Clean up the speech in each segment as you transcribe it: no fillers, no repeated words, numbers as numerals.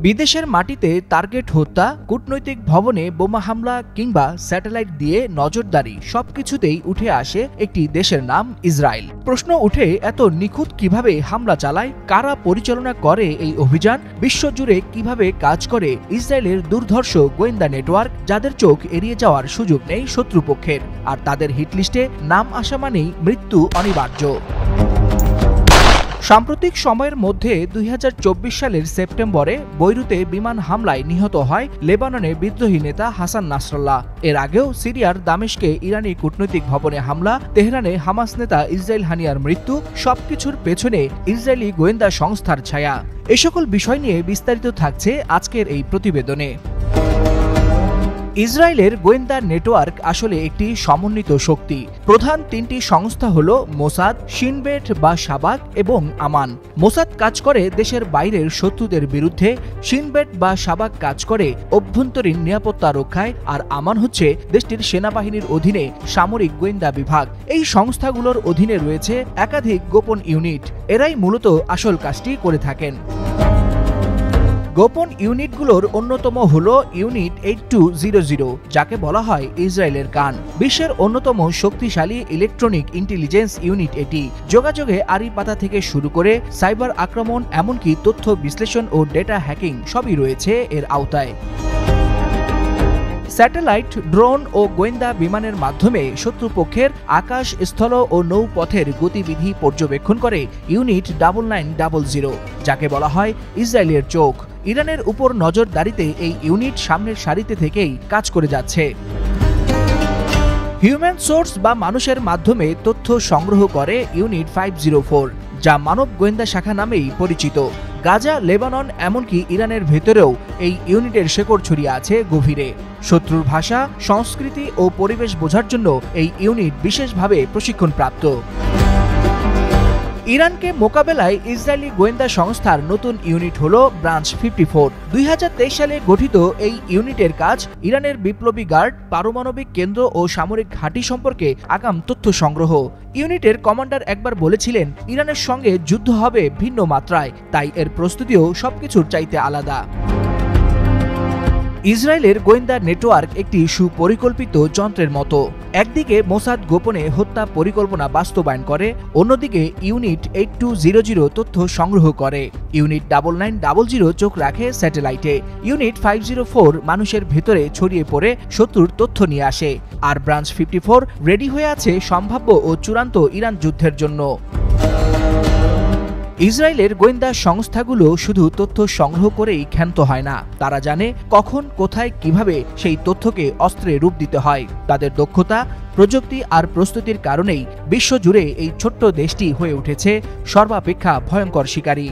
বিদেশের মাটিতে টার্গেট হত্যা, কূটনৈতিক ভবনে বোমা হামলা কিংবা স্যাটেলাইট দিয়ে নজরদারি সবকিছুতেই উঠে আসে একটি দেশের নাম ইসরায়েল। প্রশ্ন উঠে এত নিখুঁত কিভাবে হামলা চালায়, কারা পরিচালনা করে এই অভিযান, বিশ্বজুড়ে কিভাবে কাজ করে ইসরায়েলের দুর্ধর্ষ গোয়েন্দা নেটওয়ার্ক, যাদের চোখ এড়িয়ে যাওয়ার সুযোগ নেই শত্রুপক্ষের, আর তাদের হিটলিস্টে নাম আসা মানেই মৃত্যু অনিবার্য। সাম্প্রতিক সময়ের মধ্যে 2024 সালের সেপ্টেম্বরে বৈরুতে বিমান হামলায় নিহত হয় লেবাননের বিদ্রোহী নেতা হাসান নাসরাল্লাহ। এর আগেও সিরিয়ার দামেস্কে ইরানি কূটনৈতিক ভবনে হামলা, তেহরানে হামাস নেতা ইসরায়েল হানিয়ার মৃত্যু, সবকিছুর পেছনে ইসরায়েলি গোয়েন্দা সংস্থার ছায়া। এ সকল বিষয় নিয়ে বিস্তারিত থাকছে আজকের এই প্রতিবেদনে। ইসরায়েলের গোয়েন্দা নেটওয়ার্ক আসলে একটি সমন্বিত শক্তি। প্রধান তিনটি সংস্থা হল মোসাদ, শিন বেট বা শাবাক এবং আমান। মোসাদ কাজ করে দেশের বাইরের শত্রুদের বিরুদ্ধে, শিন বেট বা শাবাক কাজ করে অভ্যন্তরীণ নিরাপত্তা রক্ষায়, আর আমান হচ্ছে দেশটির সেনাবাহিনীর অধীনে সামরিক গোয়েন্দা বিভাগ। এই সংস্থাগুলোর অধীনে রয়েছে একাধিক গোপন ইউনিট, এরাই মূলত আসল কাজটি করে থাকেন। গোপন ইউনিটগুলোর অন্যতম হল ইউনিট 8200, যাকে বলা হয় ইসরায়েলের কান। বিশ্বের অন্যতম শক্তিশালী ইলেকট্রনিক ইন্টেলিজেন্স ইউনিট এটি। যোগাযোগে আড়ি পাতা থেকে শুরু করে সাইবার আক্রমণ, এমনকি তথ্য বিশ্লেষণ ও ডেটা হ্যাকিং সবই রয়েছে এর আওতায়। স্যাটেলাইট, ড্রোন ও গোয়েন্দা বিমানের মাধ্যমে শত্রুপক্ষের আকাশ, স্থল ও নৌপথের গতিবিধি পর্যবেক্ষণ করে ইউনিট 9900, যাকে বলা হয় ইসরায়েলের চোখ। ইরানের উপর নজরদারিতে এই ইউনিট সামনের সারিতে থেকেই কাজ করে যাচ্ছে। হিউম্যান সোর্স বা মানুষের মাধ্যমে তথ্য সংগ্রহ করে ইউনিট 504, যা মানব গোয়েন্দা শাখা নামেই পরিচিত। গাজা, লেবানন, এমনকি ইরানের ভেতরেও এই ইউনিটের শেকড় ছড়িয়ে আছে গভীরে। শত্রুর ভাষা, সংস্কৃতি ও পরিবেশ বোঝার জন্য এই ইউনিট বিশেষভাবে প্রশিক্ষণপ্রাপ্ত। ইরানকে মোকাবেলায় ইসরায়েলি গোয়েন্দা সংস্থার নতুন ইউনিট হল ব্রাঞ্চ 54। 2023 সালে গঠিত এই ইউনিটের কাজ ইরানের বিপ্লবী গার্ড, পারমাণবিক কেন্দ্র ও সামরিক ঘাঁটি সম্পর্কে আগাম তথ্য সংগ্রহ। ইউনিটের কমান্ডার একবার বলেছিলেন, ইরানের সঙ্গে যুদ্ধ হবে ভিন্ন মাত্রায়, তাই এর প্রস্তুতিও সবকিছুর চাইতে আলাদা। ইসরায়েলের গোয়েন্দা নেটওয়ার্ক একটি সুপরিকল্পিত যন্ত্রের মতো। একদিকে মোসাদ গোপনে হত্যা পরিকল্পনা বাস্তবায়ন করে, অন্যদিকে ইউনিট 8200 তথ্য সংগ্রহ করে। ইউনিট 9900 চোখ রাখে স্যাটেলাইটে। ইউনিট 504 মানুষের ভেতরে ছড়িয়ে পড়ে শত্রুর তথ্য নিয়ে আসে। আর ব্রাঞ্চ 54 রেডি হয়ে আছে সম্ভাব্য ও চূড়ান্ত ইরান যুদ্ধের জন্য। ইসরায়েলের গোয়েন্দা সংস্থাগুলো শুধু তথ্য সংগ্রহ করেই ক্ষান্ত হয় না, তারা জানে কখন, কোথায়, কিভাবে সেই তথ্যকে অস্ত্রে রূপ দিতে হয়। তাদের দক্ষতা, প্রযুক্তি আর প্রস্তুতির কারণেই বিশ্বজুড়ে এই ছোট্ট দেশটি হয়ে উঠেছে সর্বাপেক্ষা ভয়ঙ্কর শিকারী।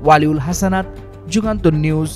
ওয়ালিউল হাসানাত, যুগান্তর নিউজ।